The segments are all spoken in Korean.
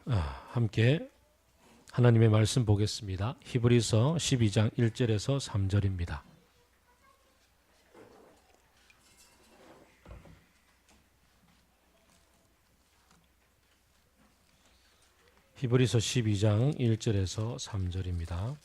함께 하나님의 말씀 보겠습니다. 히브리서 12장 1절에서 3절입니다. 히브리서 12장 1절에서 3절입니다.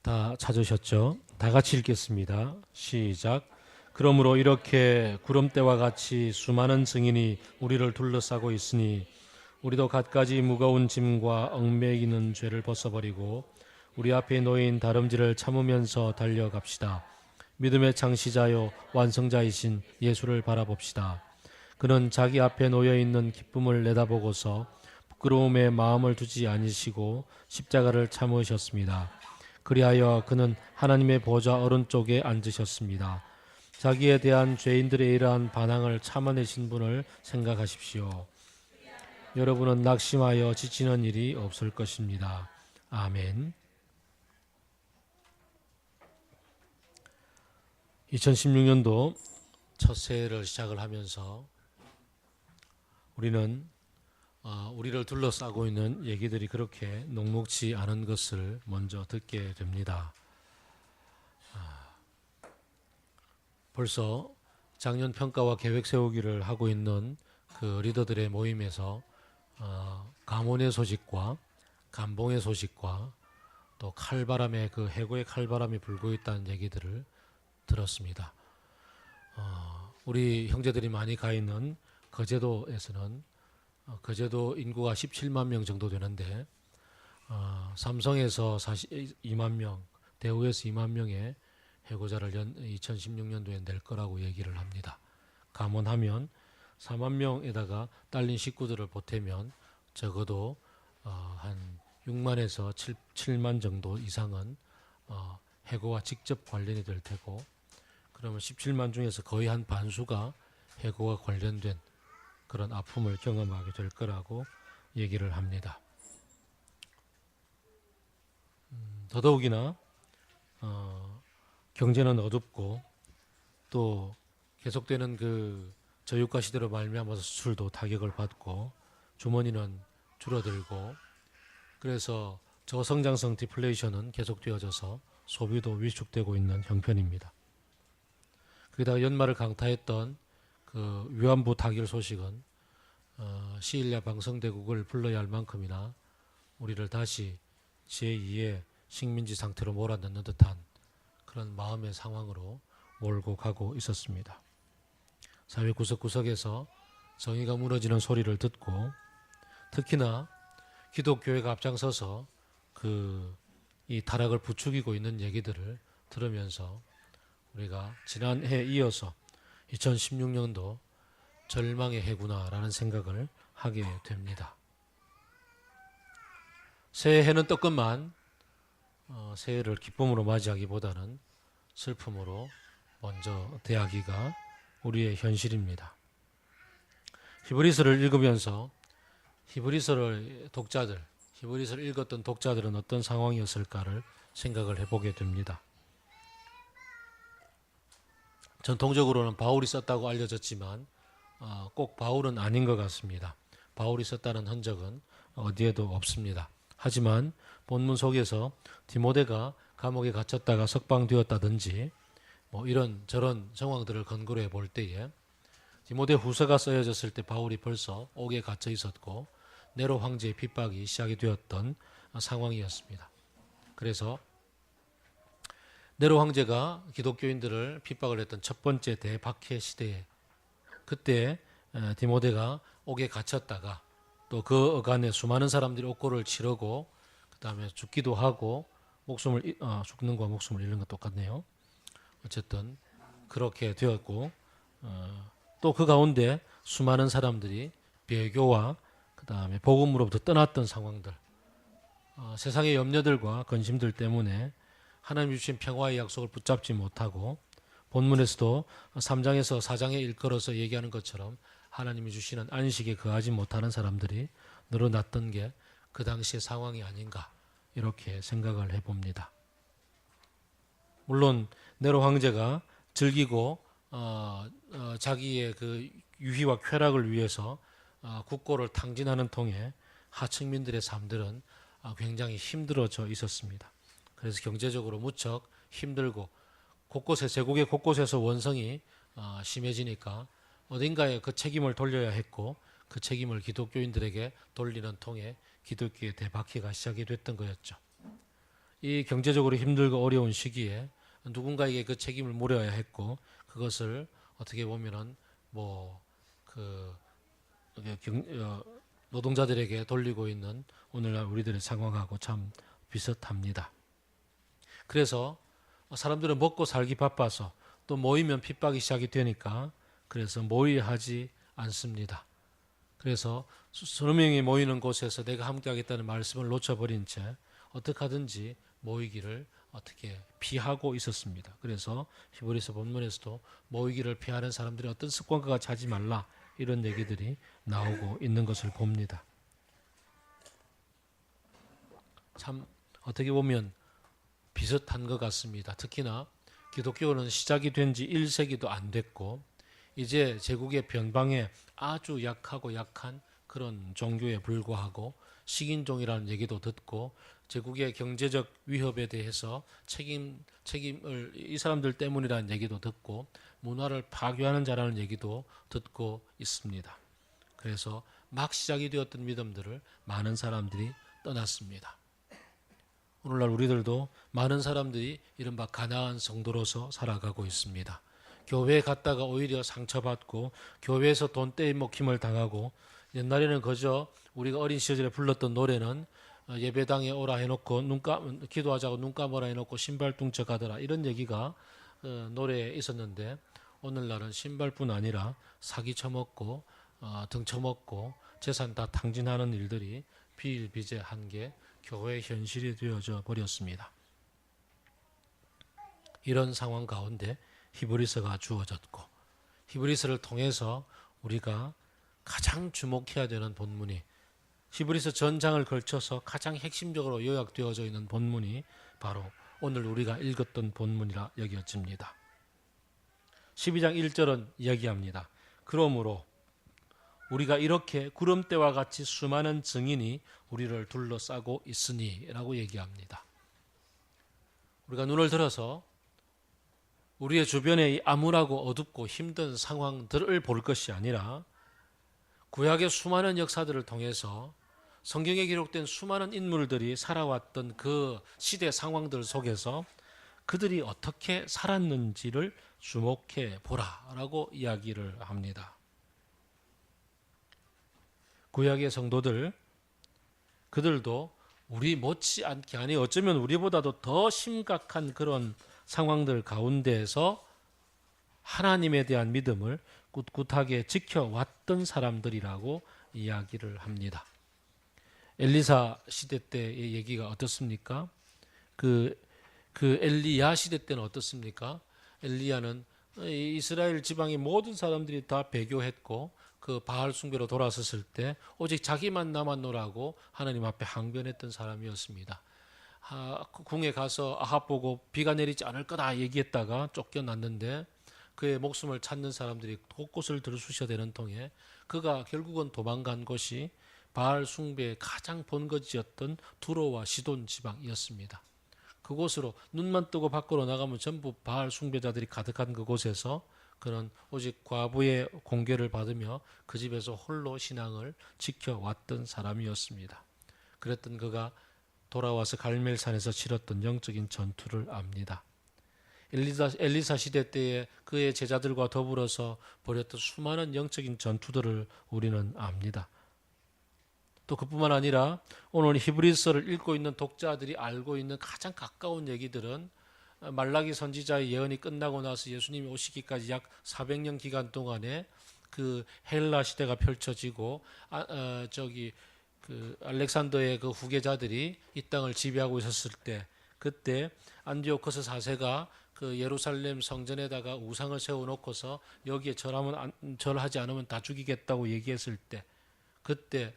다 찾으셨죠? 다 같이 읽겠습니다. 시작. 그러므로 이렇게 구름대와 같이 수많은 증인이 우리를 둘러싸고 있으니 우리도 갖가지 무거운 짐과 얽매이는 죄를 벗어버리고 우리 앞에 놓인 다름질을 참으면서 달려갑시다. 믿음의 창시자요 완성자이신 예수를 바라봅시다. 그는 자기 앞에 놓여있는 기쁨을 내다보고서 부끄러움에 마음을 두지 않으시고 십자가를 참으셨습니다. 그리하여 그는 하나님의 보좌 오른쪽에 앉으셨습니다. 자기에 대한 죄인들의 이러한 반항을 참아내신 분을 생각하십시오. 여러분은 낙심하여 지치는 일이 없을 것입니다. 아멘. 2016년도 첫 새해를 시작을 하면서 우리는 우리를 둘러싸고 있는 얘기들이 그렇게 녹록지 않은 것을 먼저 듣게 됩니다. 벌써 작년 평가와 계획 세우기를 하고 있는 그 리더들의 모임에서 가뭄의 소식과 감봉의 소식과 또 칼바람의 그 해고의 칼바람이 불고 있다는 얘기들을 들었습니다. 우리 형제들이 많이 가 있는 거제도에서는 거제도 인구가 17만 명 정도 되는데 삼성에서 2만 명, 대우에서 2만 명의 해고자를 2016년도에 낼 거라고 얘기를 합니다. 감원하면 4만 명에다가 딸린 식구들을 보태면 적어도 한 6만에서 7만 정도 이상은 해고와 직접 관련이 될 테고, 그러면 17만 중에서 거의 한 반수가 해고와 관련된 그런 아픔을 경험하게 될 거라고 얘기를 합니다. 더더욱이나 경제는 어둡고 또 계속되는 그 저유가 시대로 말미암아서 수출도 타격을 받고 주머니는 줄어들고, 그래서 저성장성 디플레이션은 계속되어져서 소비도 위축되고 있는 형편입니다. 거기다가 연말을 강타했던 그 위안부 타결 소식은 시일 내 방성대국을 불러야 할 만큼이나 우리를 다시 제2의 식민지 상태로 몰아넣는 듯한 그런 마음의 상황으로 몰고 가고 있었습니다. 사회 구석구석에서 정의가 무너지는 소리를 듣고, 특히나 기독교회가 앞장서서 이 타락을 부추기고 있는 얘기들을 들으면서 우리가 지난해에 이어서 2016년도 절망의 해구나라는 생각을 하게 됩니다. 새해는 뜨끔만 새해를 기쁨으로 맞이하기보다는 슬픔으로 먼저 대하기가 우리의 현실입니다. 히브리서를 읽으면서 히브리서를 읽었던 독자들은 어떤 상황이었을까를 생각을 해보게 됩니다. 전통적으로는 바울이 썼다고 알려졌지만 꼭 바울은 아닌 것 같습니다. 바울이 썼다는 흔적은 어디에도 없습니다. 하지만 본문 속에서 디모데가 감옥에 갇혔다가 석방되었다든지 이런 저런 정황들을 근거로 해볼 때에 디모데 후서가 쓰여졌을 때 바울이 벌써 옥에 갇혀 있었고 네로 황제의 핍박이 시작이 되었던 상황이었습니다. 그래서 네로 황제가 기독교인들을 핍박을 했던 첫 번째 대박해 시대에 그때 디모데가 옥에 갇혔다가 또 그 어간에 수많은 사람들이 옥고를 치르고 그 다음에 죽기도 하고 죽는 것과 목숨을 잃는 것 똑같네요. 어쨌든 그렇게 되었고 또 그 가운데 수많은 사람들이 배교와 그 다음에 복음으로부터 떠났던 상황들, 세상의 염려들과 근심들 때문에 하나님 주신 평화의 약속을 붙잡지 못하고 본문에서도 3장에서 4장에 일컬어서 얘기하는 것처럼 하나님이 주시는 안식에 거하지 못하는 사람들이 늘어났던 게 그 당시의 상황이 아닌가 이렇게 생각을 해봅니다. 물론 네로 황제가 즐기고 자기의 그 유희와 쾌락을 위해서 국고를 탕진하는 통에 하층민들의 삶들은 굉장히 힘들어져 있었습니다. 그래서 경제적으로 무척 힘들고 제국의 곳곳에서 원성이 심해지니까 어딘가에 그 책임을 돌려야 했고 그 책임을 기독교인들에게 돌리는 통에 기독교의 대박해가 시작이 됐던 거였죠. 이 경제적으로 힘들고 어려운 시기에 누군가에게 그 책임을 물어야 했고 그것을 어떻게 보면은 뭐그 노동자들에게 돌리고 있는 오늘날 우리들의 상황하고 참 비슷합니다. 그래서 사람들은 먹고 살기 바빠서 또 모이면 핍박이 시작이 되니까 그래서 모이하지 않습니다. 그래서 서너 명이 모이는 곳에서 내가 함께하겠다는 말씀을 놓쳐버린 채 어떻게 하든지 모이기를 어떻게 피하고 있었습니다. 그래서 히브리서 본문에서도 모이기를 피하는 사람들이 어떤 습관과 같이 하지 말라 이런 얘기들이 나오고 있는 것을 봅니다. 참 어떻게 보면 비슷한 것 같습니다. 특히나 기독교는 시작이 된 지 1세기도 안 됐고 이제 제국의 변방에 아주 약하고 약한 그런 종교에 불과하고 식인종이라는 얘기도 듣고 제국의 경제적 위협에 대해서 책임을 이 사람들 때문이라는 얘기도 듣고 문화를 파괴하는 자라는 얘기도 듣고 있습니다. 그래서 막 시작이 되었던 믿음들을 많은 사람들이 떠났습니다. 오늘날 우리들도 많은 사람들이 이른바 가난한 성도로서 살아가고 있습니다. 교회에 갔다가 오히려 상처받고 교회에서 돈 떼먹힘을 당하고 옛날에는 그저 우리가 어린 시절에 불렀던 노래는 예배당에 오라 해놓고 기도하자고 눈 감으라 해놓고 신발 뚱쳐 가더라 이런 얘기가 노래에 있었는데 오늘날은 신발뿐 아니라 사기 쳐먹고 등 쳐먹고 재산 다 탕진하는 일들이 비일비재한 게 교회의 현실이 되어져 버렸습니다. 이런 상황 가운데 히브리서가 주어졌고 히브리서를 통해서 우리가 가장 주목해야 되는 본문이 히브리서 전장을 걸쳐서 가장 핵심적으로 요약되어져 있는 본문이 바로 오늘 우리가 읽었던 본문이라 여겨집니다. 12장 1절은 이야기합니다. 그러므로 우리가 이렇게 구름대와 같이 수많은 증인이 우리를 둘러싸고 있으니 라고 얘기합니다. 우리가 눈을 들어서 우리의 주변에 이 암울하고 어둡고 힘든 상황들을 볼 것이 아니라 구약의 수많은 역사들을 통해서 성경에 기록된 수많은 인물들이 살아왔던 그 시대 상황들 속에서 그들이 어떻게 살았는지를 주목해 보라라고 이야기를 합니다. 구약의 성도들 그들도 우리 못지않게 아니 어쩌면 우리보다도 더 심각한 그런 상황들 가운데에서 하나님에 대한 믿음을 꿋꿋하게 지켜왔던 사람들이라고 이야기를 합니다. 엘리사 시대 때의 얘기가 어떻습니까? 그 엘리야 시대 때는 어떻습니까? 엘리야는 이스라엘 지방의 모든 사람들이 다 배교했고 그 바알 숭배로 돌아섰을 때 오직 자기만 남았노라고 하나님 앞에 항변했던 사람이었습니다. 궁에 가서 아합 보고 비가 내리지 않을 거다 얘기했다가 쫓겨났는데 그의 목숨을 찾는 사람들이 곳곳을 들쑤셔대는 통에 그가 결국은 도망간 곳이 바알 숭배의 가장 본거지였던 두로와 시돈 지방이었습니다. 그곳으로 눈만 뜨고 밖으로 나가면 전부 바알 숭배자들이 가득한 그곳에서 그는 오직 과부의 공개를 받으며 그 집에서 홀로 신앙을 지켜왔던 사람이었습니다. 그랬던 그가 돌아와서 갈멜산에서 치렀던 영적인 전투를 압니다. 엘리사 시대 때에 그의 제자들과 더불어서 벌였던 수많은 영적인 전투들을 우리는 압니다. 또 그뿐만 아니라 오늘 히브리서를 읽고 있는 독자들이 알고 있는 가장 가까운 얘기들은 말라기 선지자의 예언이 끝나고 나서 예수님이 오시기까지 약 400년 기간 동안에 그 헬라 시대가 펼쳐지고 알렉산더의 그 후계자들이 이 땅을 지배하고 있었을 때 그때 안디오코스 4세가 그 예루살렘 성전에다가 우상을 세워놓고서 여기에 절하지 않으면 다 죽이겠다고 얘기했을 때 그때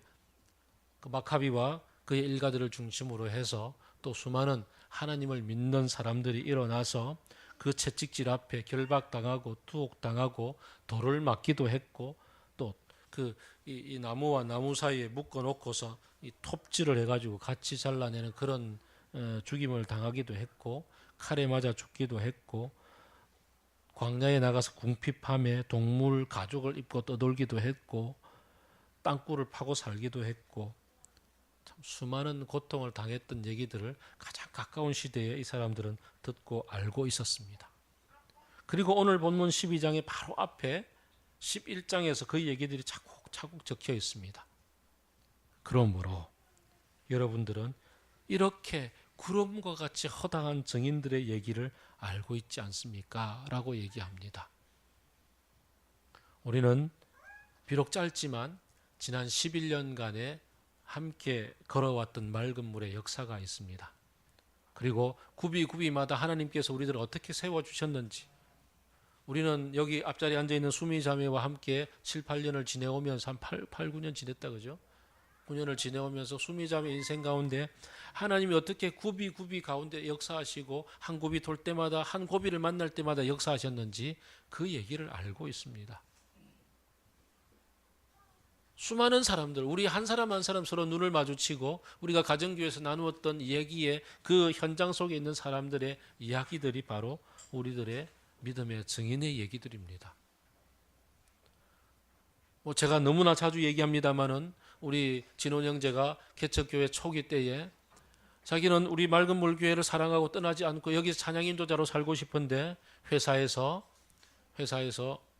그 마카비와 그의 일가들을 중심으로 해서 또 수많은 하나님을 믿는 사람들이 일어나서 그 채찍질 앞에 결박당하고 투옥당하고 돌을 맞기도 했고 또 그 이 나무와 나무 사이에 묶어 놓고서 이 톱질을 해가지고 같이 잘라내는 그런 죽임을 당하기도 했고 칼에 맞아 죽기도 했고 광야에 나가서 궁핍함에 동물 가죽을 입고 떠돌기도 했고 땅굴을 파고 살기도 했고 참 수많은 고통을 당했던 얘기들을 가장 가까운 시대에 이 사람들은 듣고 알고 있었습니다. 그리고 오늘 본문 12장의 바로 앞에 11장에서 그 얘기들이 차곡차곡 적혀 있습니다. 그러므로 여러분들은 이렇게 구름과 같이 허당한 증인들의 얘기를 알고 있지 않습니까? 라고 얘기합니다. 우리는 비록 짧지만 지난 11년간에 함께 걸어왔던 맑은 물의 역사가 있습니다. 그리고 구비구비마다 하나님께서 우리들을 어떻게 세워주셨는지 우리는 여기 앞자리에 앉아있는 수미 자매와 함께 7, 8년을 지내오면서 한 8, 9년 지냈다 그죠? 9년을 지내오면서 수미 자매 인생 가운데 하나님이 어떻게 구비 가운데 역사하시고 한 굽이 돌 때마다 한 고비를 만날 때마다 역사하셨는지 그 얘기를 알고 있습니다. 수많은 사람들, 우리 한 사람 한 사람 서로 눈을 마주치고 우리가 가정교회에서 나누었던 얘기의 그 현장 속에 있는 사람들의 이야기들이 바로 우리들의 믿음의 증인의 얘기들입니다. 제가 너무나 자주 얘기합니다마는 우리 진원 형제가 개척교회 초기 때에 자기는 우리 맑은 물 교회를 사랑하고 떠나지 않고 여기서 찬양 인도자로 살고 싶은데 회사에서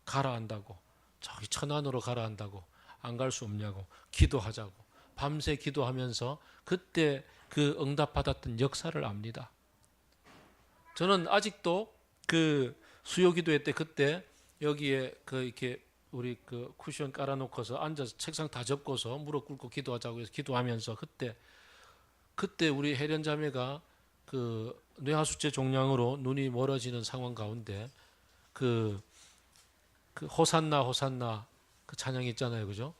가라 한다고 저기 천안으로 가라 한다고 안 갈 수 없냐고 기도하자고 밤새 기도하면서 그때 그 응답받았던 역사를 압니다. 저는 아직도 그 수요기도회 때 그때 여기에 이렇게 우리 그 쿠션 깔아놓고서 앉아서 책상 다 접고서 무릎 꿇고 기도하자고 해서 기도하면서 그때 우리 혜련 자매가 그 뇌하수체 종양으로 눈이 멀어지는 상황 가운데 그 호산나 그 찬양 있잖아요, 그죠?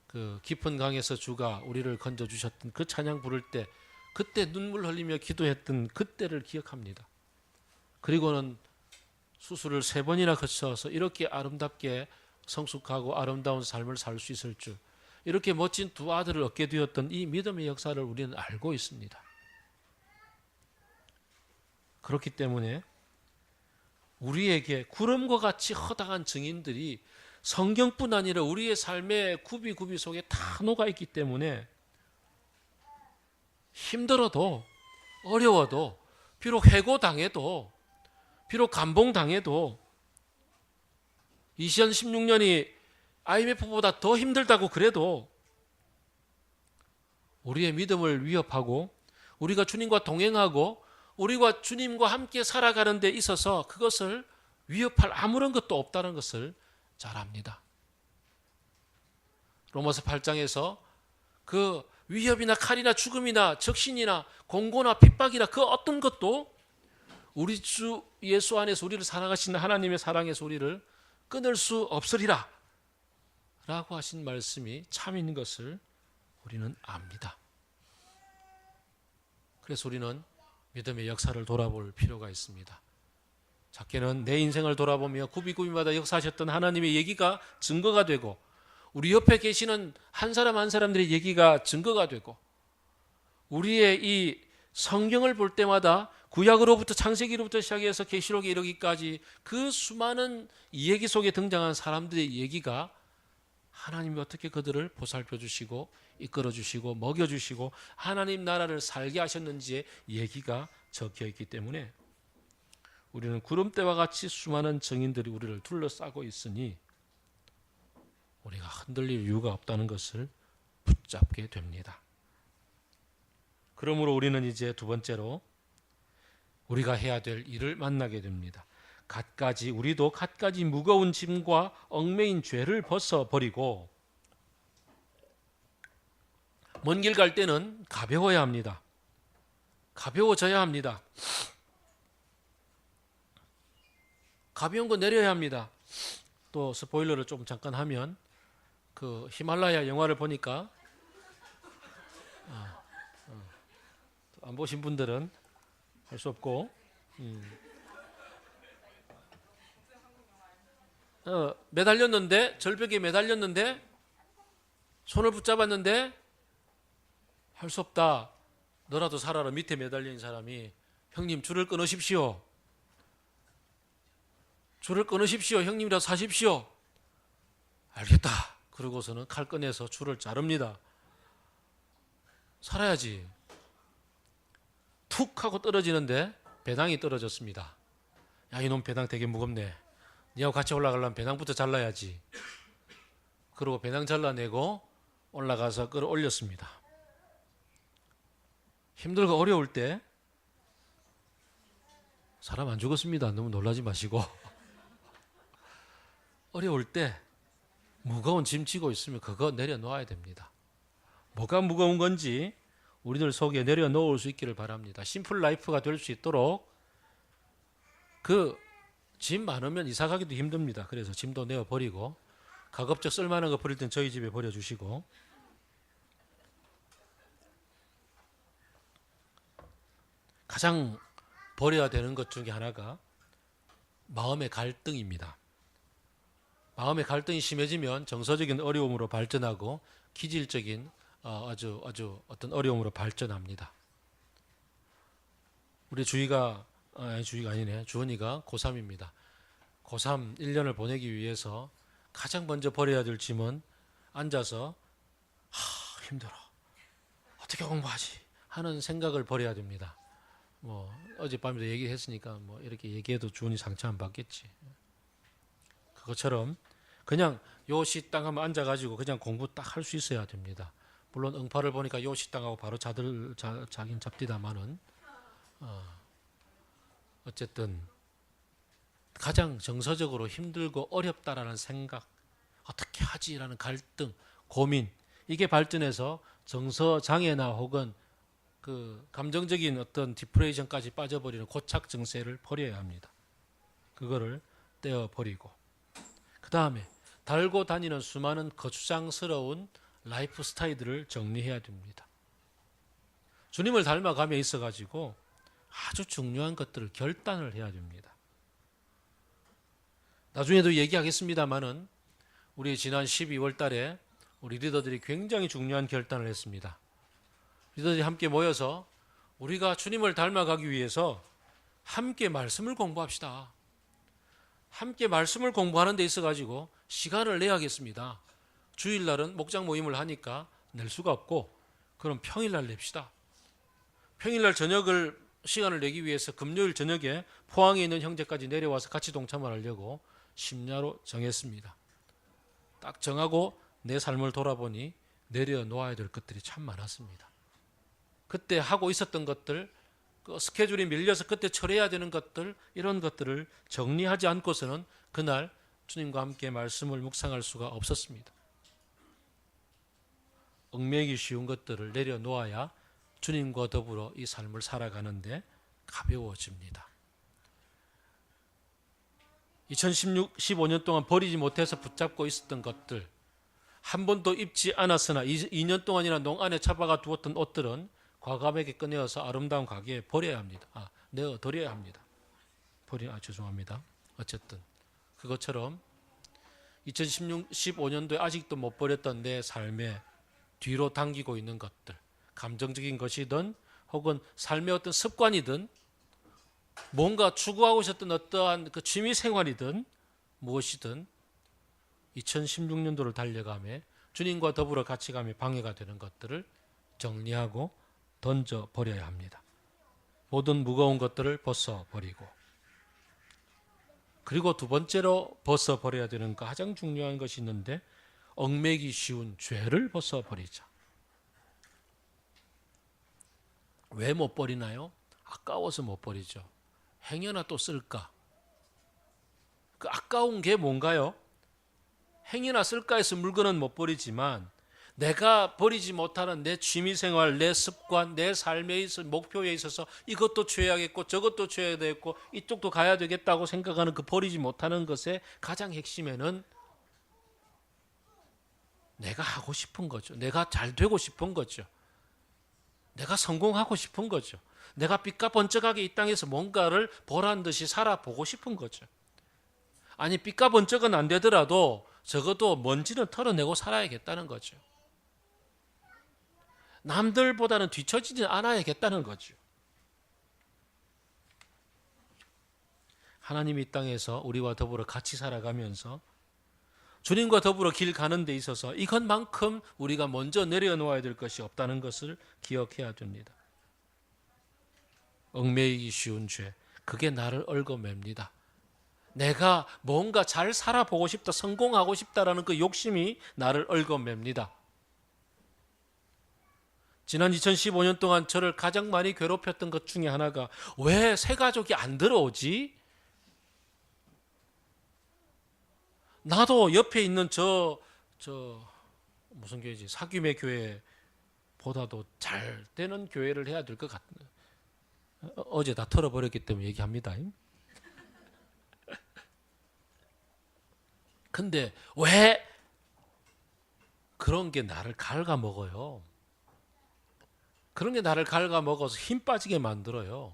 그 깊은 강에서 주가 우리를 건져 주셨던 그 찬양 부를 때 그때 눈물 흘리며 기도했던 그때를 기억합니다. 그리고는 수술을 3번이나 거쳐서 이렇게 아름답게 성숙하고 아름다운 삶을 살 수 있을 줄, 이렇게 멋진 2 아들을 얻게 되었던 이 믿음의 역사를 우리는 알고 있습니다. 그렇기 때문에 우리에게 구름과 같이 허당한 증인들이 성경뿐 아니라 우리의 삶의 구비구비 속에 다 녹아있기 때문에 힘들어도 어려워도 비록 해고당해도 비록 감봉당해도 2016년이 IMF보다 더 힘들다고 그래도 우리의 믿음을 위협하고 우리가 주님과 동행하고 우리가 주님과 함께 살아가는 데 있어서 그것을 위협할 아무런 것도 없다는 것을 잘 압니다. 로마서 8장에서 그 위협이나 칼이나 죽음이나 적신이나 공고나 핍박이나 그 어떤 것도 우리 주 예수 안에서 우리를 사랑하시는 하나님의 사랑에서 우리를 끊을 수 없으리라 라고 하신 말씀이 참인 것을 우리는 압니다. 그래서 우리는 믿음의 역사를 돌아볼 필요가 있습니다. 작게는 내 인생을 돌아보며 구비구비마다 역사하셨던 하나님의 얘기가 증거가 되고 우리 옆에 계시는 한 사람 한 사람들의 얘기가 증거가 되고 우리의 이 성경을 볼 때마다 구약으로부터 창세기로부터 시작해서 계시록에 이르기까지 그 수많은 얘기 속에 등장한 사람들의 얘기가 하나님이 어떻게 그들을 보살펴 주시고 이끌어 주시고 먹여 주시고 하나님 나라를 살게 하셨는지의 얘기가 적혀 있기 때문에 우리는 구름대와 같이 수많은 증인들이 우리를 둘러싸고 있으니 우리가 흔들릴 이유가 없다는 것을 붙잡게 됩니다. 그러므로 우리는 이제 2번째로 우리가 해야 될 일을 만나게 됩니다. 우리도 갖가지 무거운 짐과 얽매인 죄를 벗어버리고 먼 길 갈 때는 가벼워야 합니다. 가벼워져야 합니다. 가벼운 거 내려야 합니다. 또 스포일러를 좀 잠깐 하면 그 히말라야 영화를 보니까 안 보신 분들은 할 수 없고 매달렸는데, 절벽에 매달렸는데, 손을 붙잡았는데 할 수 없다. 너라도 살아라. 밑에 매달린 사람이 형님 줄을 끊으십시오. 줄을 끊으십시오. 형님이라도 사십시오. 알겠다. 그러고서는 칼 꺼내서 줄을 자릅니다. 살아야지. 툭 하고 떨어지는데 배낭이 떨어졌습니다. 야, 이놈 배낭 되게 무겁네. 니하고 같이 올라가려면 배낭부터 잘라야지. 그리고 배낭 잘라내고 올라가서 끌어올렸습니다. 힘들고 어려울 때 사람 안 죽었습니다. 너무 놀라지 마시고. 어려울 때 무거운 짐 지고 있으면 그거 내려놓아야 됩니다. 뭐가 무거운 건지 우리들 속에 내려놓을 수 있기를 바랍니다. 심플 라이프가 될 수 있도록 그 짐 많으면 이사 가기도 힘듭니다. 그래서 짐도 내어버리고 가급적 쓸만한 거 버릴 땐 저희 집에 버려주시고 가장 버려야 되는 것 중에 하나가 마음의 갈등입니다. 마음의 갈등이 심해지면 정서적인 어려움으로 발전하고 기질적인 아주 어떤 어려움으로 발전합니다. 우리 주희가 아니네. 주원이가 고3입니다. 고3 1년을 보내기 위해서 가장 먼저 버려야 될 짐은 앉아서 힘들어. 어떻게 공부하지? 하는 생각을 버려야 됩니다. 어젯밤에도 얘기했으니까 이렇게 얘기해도 주원이 상처 안 받겠지. 그것처럼 그냥 요 식당 하면 앉아가지고 그냥 공부 딱 할 수 있어야 됩니다. 물론 응파를 보니까 요 식당하고 바로 자긴 잡디다마는 어쨌든 가장 정서적으로 힘들고 어렵다라는 생각, 어떻게 하지라는 갈등, 고민, 이게 발전해서 정서 장애나 혹은 그 감정적인 어떤 디프레이션까지 빠져버리는 고착 증세를 버려야 합니다. 그거를 떼어버리고 그 다음에 달고 다니는 수많은 거추장스러운 라이프 스타일들을 정리해야 됩니다. 주님을 닮아감에 있어가지고 아주 중요한 것들을 결단을 해야 됩니다. 나중에도 얘기하겠습니다만은 우리 지난 12월 달에 우리 리더들이 굉장히 중요한 결단을 했습니다. 리더들이 함께 모여서 우리가 주님을 닮아가기 위해서 함께 말씀을 공부합시다. 함께 말씀을 공부하는 데 있어가지고 시간을 내야겠습니다. 주일날은 목장 모임을 하니까 낼 수가 없고 그럼 평일날 냅시다. 평일날 저녁을 시간을 내기 위해서 금요일 저녁에 포항에 있는 형제까지 내려와서 같이 동참을 하려고 심야로 정했습니다. 딱 정하고 내 삶을 돌아보니 내려놓아야 될 것들이 참 많았습니다. 그때 하고 있었던 것들, 그 스케줄이 밀려서 그때 처리해야 되는 것들, 이런 것들을 정리하지 않고서는 그날 주님과 함께 말씀을 묵상할 수가 없었습니다. 얽매이기 쉬운 것들을 내려놓아야 주님과 더불어 이 삶을 살아가는데 가벼워집니다. 2015년 동안 버리지 못해서 붙잡고 있었던 것들, 한 번도 입지 않았으나 2년 동안이나 농 안에 잡아가 두었던 옷들은 과감하게 꺼내어서 아름다운 가게에 버려야 합니다. 내어드려야 합니다. 죄송합니다. 어쨌든 그것처럼 2015년도에 아직도 못 버렸던 내 삶에 뒤로 당기고 있는 것들, 감정적인 것이든 혹은 삶의 어떤 습관이든 뭔가 추구하고 있었던 어떠한 그 취미 생활이든 무엇이든 2016년도를 달려가며 주님과 더불어 같이 가며 방해가 되는 것들을 정리하고 던져 버려야 합니다. 모든 무거운 것들을 벗어 버리고, 그리고 두 번째로 벗어 버려야 되는 가장 중요한 것이 있는데 얽매기 쉬운 죄를 벗어 버리자. 왜 못 버리나요? 아까워서 못 버리죠. 행여나 또 쓸까? 그 아까운 게 뭔가요? 행여나 쓸까 해서 물건은 못 버리지만 내가 버리지 못하는 내 취미생활, 내 습관, 내 삶에 있어서 목표에 있어서 이것도 취해야겠고 저것도 취해야 되겠고 이쪽도 가야 되겠다고 생각하는 그 버리지 못하는 것의 가장 핵심에는 내가 하고 싶은 거죠. 내가 잘 되고 싶은 거죠. 내가 성공하고 싶은 거죠. 내가 빛과 번쩍하게 이 땅에서 뭔가를 보란 듯이 살아보고 싶은 거죠. 아니 삐까번쩍은 안 되더라도 적어도 먼지는 털어내고 살아야겠다는 거죠. 남들보다는 뒤처지지 않아야겠다는 거죠. 하나님이 이 땅에서 우리와 더불어 같이 살아가면서 주님과 더불어 길 가는 데 있어서 이것만큼 우리가 먼저 내려놓아야 될 것이 없다는 것을 기억해야 됩니다. 얽매이기 쉬운 죄, 그게 나를 얽어맵니다. 내가 뭔가 잘 살아보고 싶다, 성공하고 싶다라는 그 욕심이 나를 얽어맵니다. 지난 2015년 동안 저를 가장 많이 괴롭혔던 것 중에 하나가 왜 새 가족이 안 들어오지? 나도 옆에 있는 무슨 교회지? 사귀매 교회보다도 잘 되는 교회를 해야 될 것 같네. 어제 다 털어버렸기 때문에 얘기합니다. 근데 왜 그런 게 나를 갉아먹어요? 그런 게 나를 갉아먹어서 힘 빠지게 만들어요.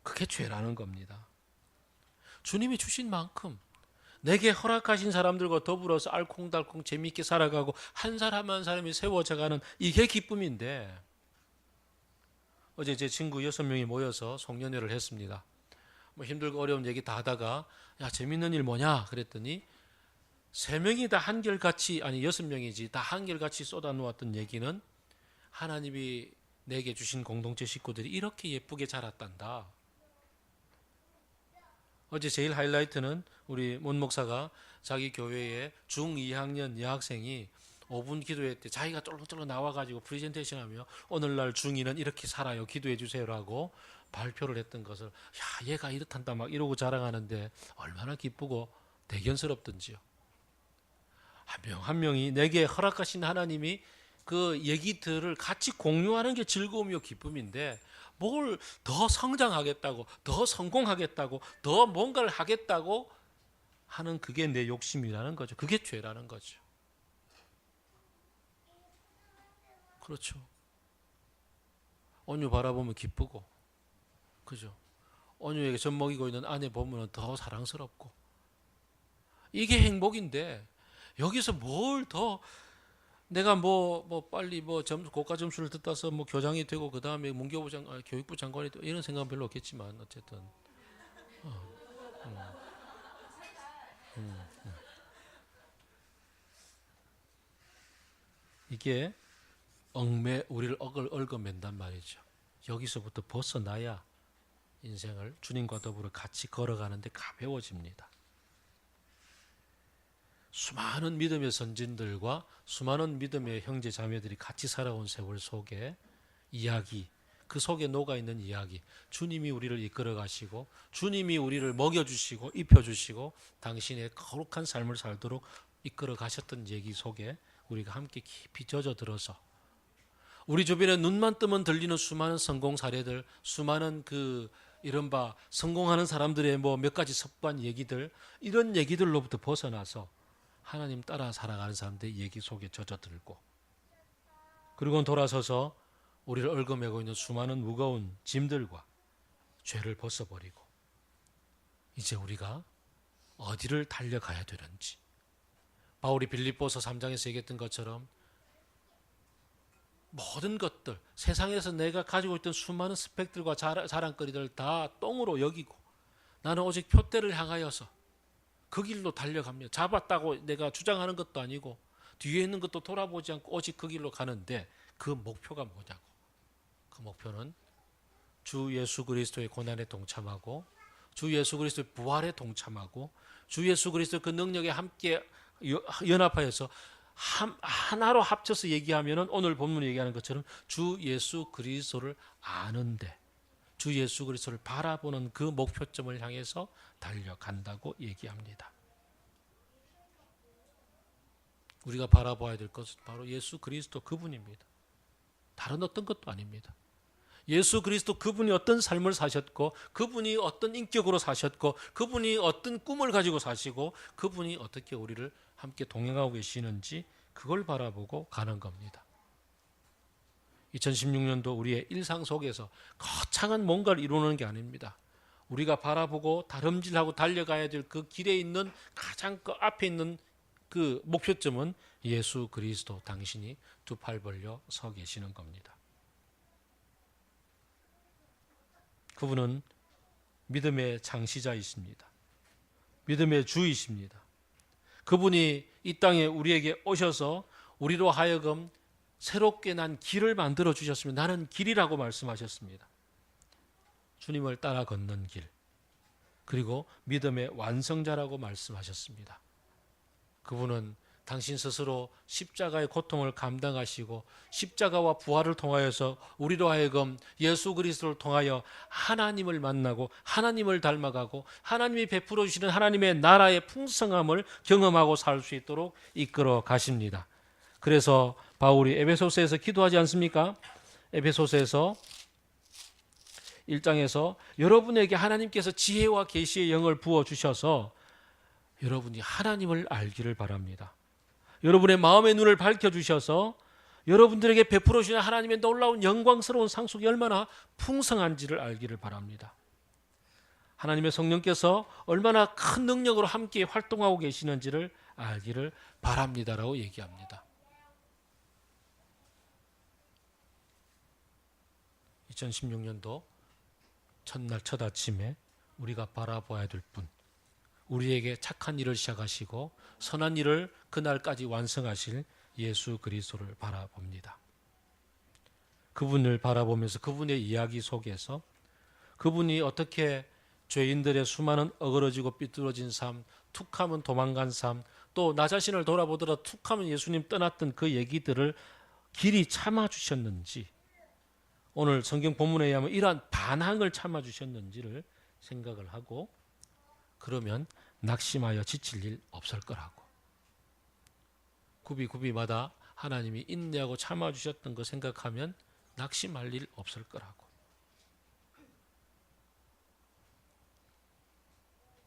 그게 죄라는 겁니다. 주님이 주신 만큼 내게 허락하신 사람들과 더불어서 알콩달콩 재미있게 살아가고 한 사람 한 사람이 세워져가는 이게 기쁨인데, 어제 제 친구 6명이 모여서 송년회를 했습니다. 뭐 힘들고 어려운 얘기 다 하다가 야 재밌는 일 뭐냐 그랬더니 3명이 다 한결같이, 아니 6명이지 다 한결같이 쏟아놓았던 얘기는 하나님이 내게 주신 공동체 식구들이 이렇게 예쁘게 자랐단다. 어제 제일 하이라이트는 우리 문 목사가 자기 교회에 중2학년 여학생이 5분 기도회 때 자기가 쫄렁쫄렁 나와가지고 프레젠테이션 하며 오늘날 중2는 이렇게 살아요 기도해 주세요라고 발표를 했던 것을, 야 얘가 이렇단다 막 이러고 자랑하는데 얼마나 기쁘고 대견스럽던지요. 한 명 한 명이 내게 허락하신 하나님이 그 얘기들을 같이 공유하는 게 즐거움이요 기쁨인데, 뭘 더 성장하겠다고, 더 성공하겠다고, 더 뭔가를 하겠다고 하는 그게 내 욕심이라는 거죠. 그게 죄라는 거죠. 그렇죠. 온유 바라보면 기쁘고, 그죠? 온유에게 젖먹이고 있는 아내 보면 더 사랑스럽고, 이게 행복인데 여기서 뭘 더 내가 빨리 고가 점수를 듣다서 교장이 되고 그 다음에 교육부 장관이 되고 이런 생각은 별로 없겠지만 어쨌든 이게 우리를 얽어맨단 말이죠. 여기서부터 벗어나야 인생을 주님과 더불어 같이 걸어가는데 가벼워집니다. 수많은 믿음의 선진들과 수많은 믿음의 형제 자매들이 같이 살아온 세월 속에 이야기, 그 속에 녹아있는 이야기, 주님이 우리를 이끌어 가시고 주님이 우리를 먹여주시고 입혀주시고 당신의 거룩한 삶을 살도록 이끌어 가셨던 얘기 속에 우리가 함께 깊이 젖어들어서 우리 주변에 눈만 뜨면 들리는 수많은 성공 사례들, 수많은 이른바 성공하는 사람들의 몇 가지 습관 얘기들, 이런 얘기들로부터 벗어나서 하나님 따라 살아가는 사람들의 얘기 속에 젖어들고, 그리고 돌아서서 우리를 얽어매고 있는 수많은 무거운 짐들과 죄를 벗어버리고 이제 우리가 어디를 달려가야 되는지, 바울이 빌립보서 3장에서 얘기했던 것처럼 모든 것들, 세상에서 내가 가지고 있던 수많은 스펙들과 자랑거리들 다 똥으로 여기고 나는 오직 표대를 향하여서 그 길로 달려갑니다. 잡았다고 내가 주장하는 것도 아니고 뒤에 있는 것도 돌아보지 않고 오직 그 길로 가는데, 그 목표가 뭐냐고. 그 목표는 주 예수 그리스도의 고난에 동참하고 주 예수 그리스도의 부활에 동참하고 주 예수 그리스도의 그 능력에 함께 연합하여서 하나로 합쳐서 얘기하면 오늘 본문이 얘기하는 것처럼 주 예수 그리스도를 아는데, 주 예수 그리스도를 바라보는 그 목표점을 향해서 달려간다고 얘기합니다. 우리가 바라봐야 될 것은 바로 예수 그리스도 그분입니다. 다른 어떤 것도 아닙니다. 예수 그리스도 그분이 어떤 삶을 사셨고, 그분이 어떤 인격으로 사셨고, 그분이 어떤 꿈을 가지고 사시고, 그분이 어떻게 우리를 함께 동행하고 계시는지 그걸 바라보고 가는 겁니다. 2016년도 우리의 일상 속에서 거창한 뭔가를 이루는 게 아닙니다. 우리가 바라보고 다름질하고 달려가야 될 그 길에 있는 가장 그 앞에 있는 그 목표점은 예수 그리스도 당신이 두 팔 벌려 서 계시는 겁니다. 그분은 믿음의 창시자이십니다. 믿음의 주이십니다. 그분이 이 땅에 우리에게 오셔서 우리로 하여금 새롭게 난 길을 만들어 주셨습니다. 나는 길이라고 말씀하셨습니다. 주님을 따라 걷는 길, 그리고 믿음의 완성자라고 말씀하셨습니다. 그분은 당신 스스로 십자가의 고통을 감당하시고 십자가와 부활을 통하여서 우리로 하여금 예수 그리스도를 통하여 하나님을 만나고 하나님을 닮아가고 하나님이 베풀어 주시는 하나님의 나라의 풍성함을 경험하고 살 수 있도록 이끌어 가십니다. 그래서 바울이 에베소서에서 기도하지 않습니까? 에베소서에서 1장에서 여러분에게 하나님께서 지혜와 계시의 영을 부어주셔서 여러분이 하나님을 알기를 바랍니다. 여러분의 마음의 눈을 밝혀주셔서 여러분들에게 베풀어 주시는 하나님의 놀라운 영광스러운 상속이 얼마나 풍성한지를 알기를 바랍니다. 하나님의 성령께서 얼마나 큰 능력으로 함께 활동하고 계시는지를 알기를 바랍니다라고 얘기합니다. 2016년도 첫날 첫 아침에 우리가 바라봐야 될 분, 우리에게 착한 일을 시작하시고 선한 일을 그날까지 완성하실 예수 그리스도를 바라봅니다. 그분을 바라보면서 그분의 이야기 속에서 그분이 어떻게 죄인들의 수많은 어그러지고 삐뚤어진 삶, 툭하면 도망간 삶, 또 나 자신을 돌아보더라도 툭하면 예수님 떠났던 그 얘기들을 길이 참아주셨는지, 오늘 성경 본문에 의하면 이러한 반항을 참아주셨는지를 생각을 하고, 그러면 낙심하여 지칠 일 없을 거라고. 굽이굽이마다 하나님이 인내하고 참아주셨던 거 생각하면 낙심할 일 없을 거라고.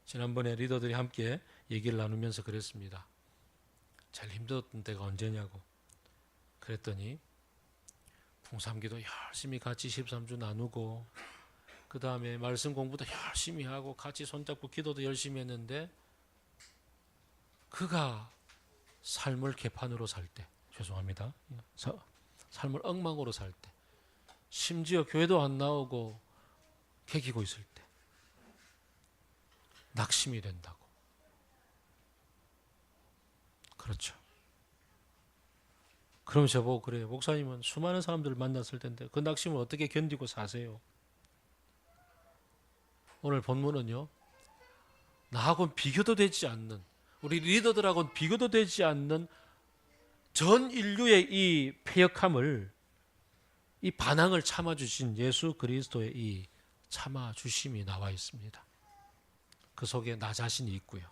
지난번에 리더들이 함께 얘기를 나누면서 그랬습니다. 제일 힘들었던 때가 언제냐고. 그랬더니 풍삼기도 열심히 같이 13주 나누고, 그 다음에 말씀 공부도 열심히 하고 같이 손잡고 기도도 열심히 했는데, 그가 삶을 개판으로 살 때, 죄송합니다, 삶을 엉망으로 살 때, 심지어 교회도 안 나오고 개기고 있을 때 낙심이 된다고. 그렇죠. 그럼 저보고 그래요. 목사님은 수많은 사람들을 만났을 텐데 그 낙심을 어떻게 견디고 사세요? 오늘 본문은요, 나하고는 비교도 되지 않는, 우리 리더들하고는 비교도 되지 않는 전 인류의 이 패역함을, 이 반항을 참아주신 예수 그리스도의 이 참아주심이 나와 있습니다. 그 속에 나 자신이 있고요.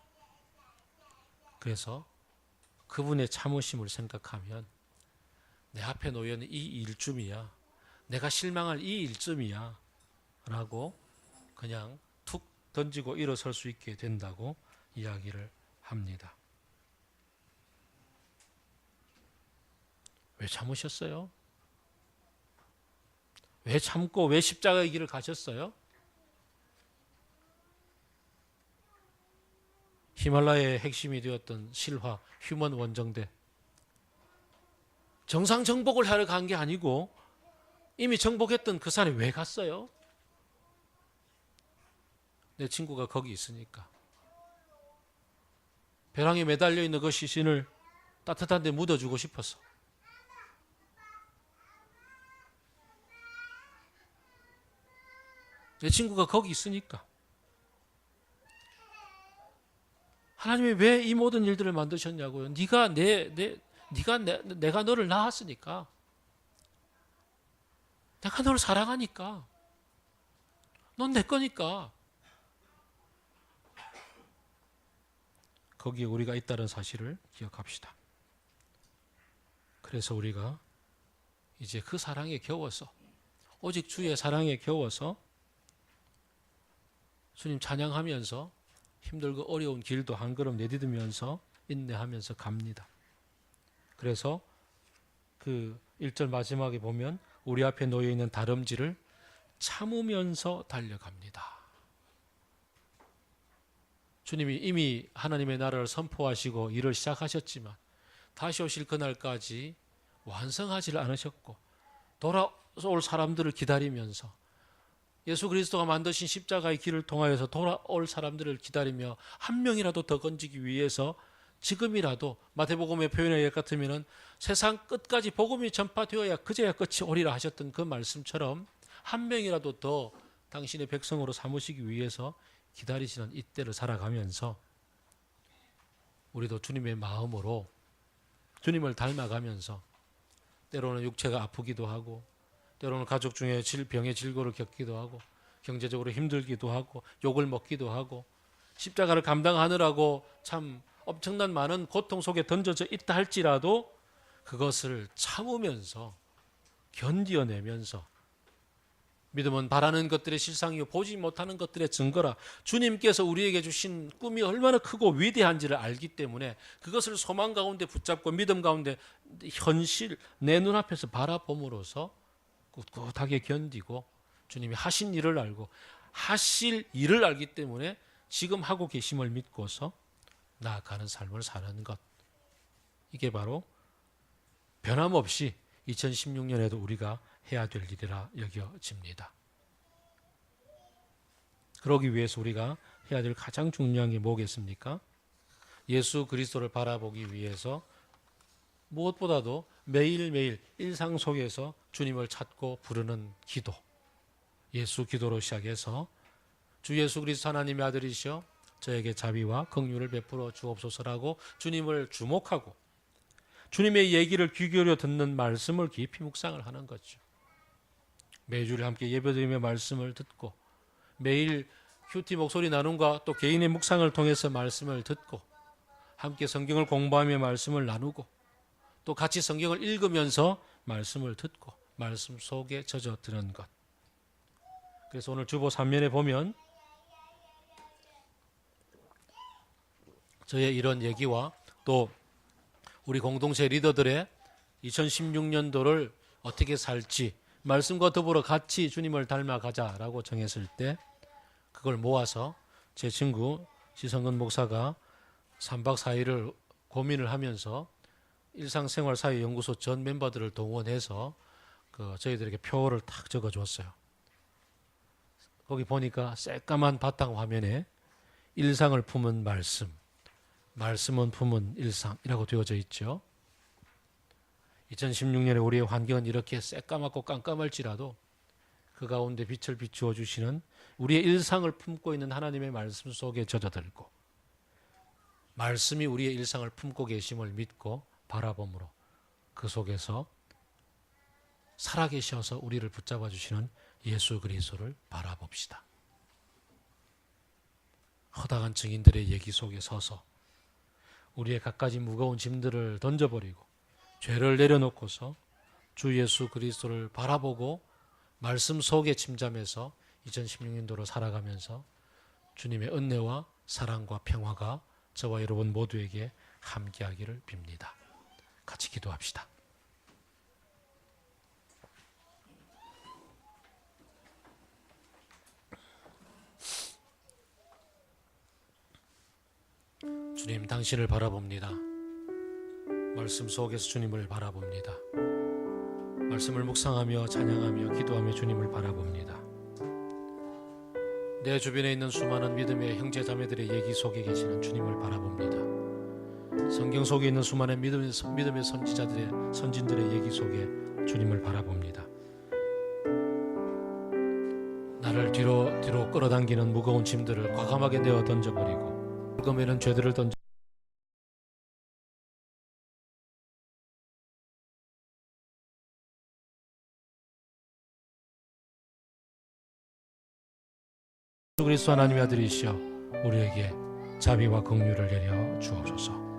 그래서 그분의 참으심을 생각하면 내 앞에 놓여있는 이 일쯤이야, 내가 실망할 이 일쯤이야 라고 그냥 툭 던지고 일어설 수 있게 된다고 이야기를 합니다. 왜 참으셨어요? 왜 참고 왜 십자가의 길을 가셨어요? 히말라야의 핵심이 되었던 실화, 휴먼 원정대, 정상 정복을 하러 간 게 아니고 이미 정복했던 그 산에 왜 갔어요? 내 친구가 거기 있으니까. 벼랑에 매달려 있는 그 시신을 따뜻한 데 묻어주고 싶어서. 내 친구가 거기 있으니까. 하나님이 왜 이 모든 일들을 만드셨냐고요? 내가 너를 낳았으니까. 내가 너를 사랑하니까. 넌 내 거니까. 거기에 우리가 있다는 사실을 기억합시다. 그래서 우리가 이제 그 사랑에 겨워서, 오직 주의 사랑에 겨워서 주님 찬양하면서 힘들고 어려운 길도 한 걸음 내디디면서 인내하면서 갑니다. 그래서 그 1절 마지막에 보면 우리 앞에 놓여있는 다름질을 참으면서 달려갑니다. 주님이 이미 하나님의 나라를 선포하시고 일을 시작하셨지만 다시 오실 그날까지 완성하지를 않으셨고 돌아올 사람들을 기다리면서 예수 그리스도가 만드신 십자가의 길을 통하여서 돌아올 사람들을 기다리며 한 명이라도 더 건지기 위해서 지금이라도 마태복음의 표현에 의해 같으면 세상 끝까지 복음이 전파되어야 그제야 끝이 오리라 하셨던 그 말씀처럼 한 명이라도 더 당신의 백성으로 삼으시기 위해서 기다리시는 이때를 살아가면서 우리도 주님의 마음으로 주님을 닮아가면서 때로는 육체가 아프기도 하고 때로는 가족 중에 병의 질고를 겪기도 하고 경제적으로 힘들기도 하고 욕을 먹기도 하고 십자가를 감당하느라고 참 엄청난 많은 고통 속에 던져져 있다 할지라도 그것을 참으면서 견디어내면서 믿음은 바라는 것들의 실상이요 보지 못하는 것들의 증거라. 주님께서 우리에게 주신 꿈이 얼마나 크고 위대한지를 알기 때문에 그것을 소망 가운데 붙잡고 믿음 가운데 현실 내 눈앞에서 바라봄으로써 꿋꿋하게 견디고 주님이 하신 일을 알고 하실 일을 알기 때문에 지금 하고 계심을 믿고서 나아가는 삶을 사는 것. 이게 바로 변함없이 2016년에도 우리가 해야 될 일이라 여겨집니다. 그러기 위해서 우리가 해야 될 가장 중요한 게 뭐겠습니까? 예수 그리스도를 바라보기 위해서 무엇보다도 매일매일 일상 속에서 주님을 찾고 부르는 기도, 예수 기도로 시작해서 주 예수 그리스도 하나님의 아들이시여 저에게 자비와 긍휼을 베풀어 주옵소서라고 주님을 주목하고 주님의 얘기를 귀 기울여 듣는 말씀을 깊이 묵상을 하는 거죠. 매주일 함께 예배드리며 말씀을 듣고 매일 큐티 목소리 나눔과 또 개인의 묵상을 통해서 말씀을 듣고 함께 성경을 공부하며 말씀을 나누고 또 같이 성경을 읽으면서 말씀을 듣고 말씀 속에 젖어드는 것. 그래서 오늘 주보 3면에 보면 저의 이런 얘기와 또 우리 공동체 리더들의 2016년도를 어떻게 살지 말씀과 더불어 같이 주님을 닮아가자라고 정했을 때 그걸 모아서 제 친구 지성근 목사가 3박 4일을 고민을 하면서 일상생활사회연구소 전 멤버들을 동원해서 저희들에게 표를 탁 적어줬어요. 거기 보니까 새까만 바탕 화면에 일상을 품은 말씀, 말씀은 품은 일상이라고 되어져 있죠. 2016년에 우리의 환경은 이렇게 새까맣고 깜깜할지라도 그 가운데 빛을 비추어 주시는 우리의 일상을 품고 있는 하나님의 말씀 속에 젖어들고 말씀이 우리의 일상을 품고 계심을 믿고 바라봄으로 그 속에서 살아계셔서 우리를 붙잡아 주시는 예수 그리스도를 바라봅시다. 허다한 증인들의 얘기 속에 서서 우리의 갖가지 무거운 짐들을 던져버리고 죄를 내려놓고서 주 예수 그리스도를 바라보고 말씀 속에 침잠해서 2016년도로 살아가면서 주님의 은혜와 사랑과 평화가 저와 여러분 모두에게 함께하기를 빕니다. 같이 기도합시다. 주님, 당신을 바라봅니다. 말씀 속에서 주님을 바라봅니다. 말씀을 묵상하며 찬양하며 기도하며 주님을 바라봅니다. 내 주변에 있는 수많은 믿음의 형제 자매들의 얘기 속에 계시는 주님을 바라봅니다. 성경 속에 있는 수많은 믿음의 선진들의 얘기 속에 주님을 바라봅니다. 나를 뒤로 끌어당기는 무거운 짐들을 과감하게 내어 던져버리고 긁어매는 죄들을 던져 예수 그리스도 하나님의 아들이시여 우리에게 자비와 긍휼을 내려 주옵소서.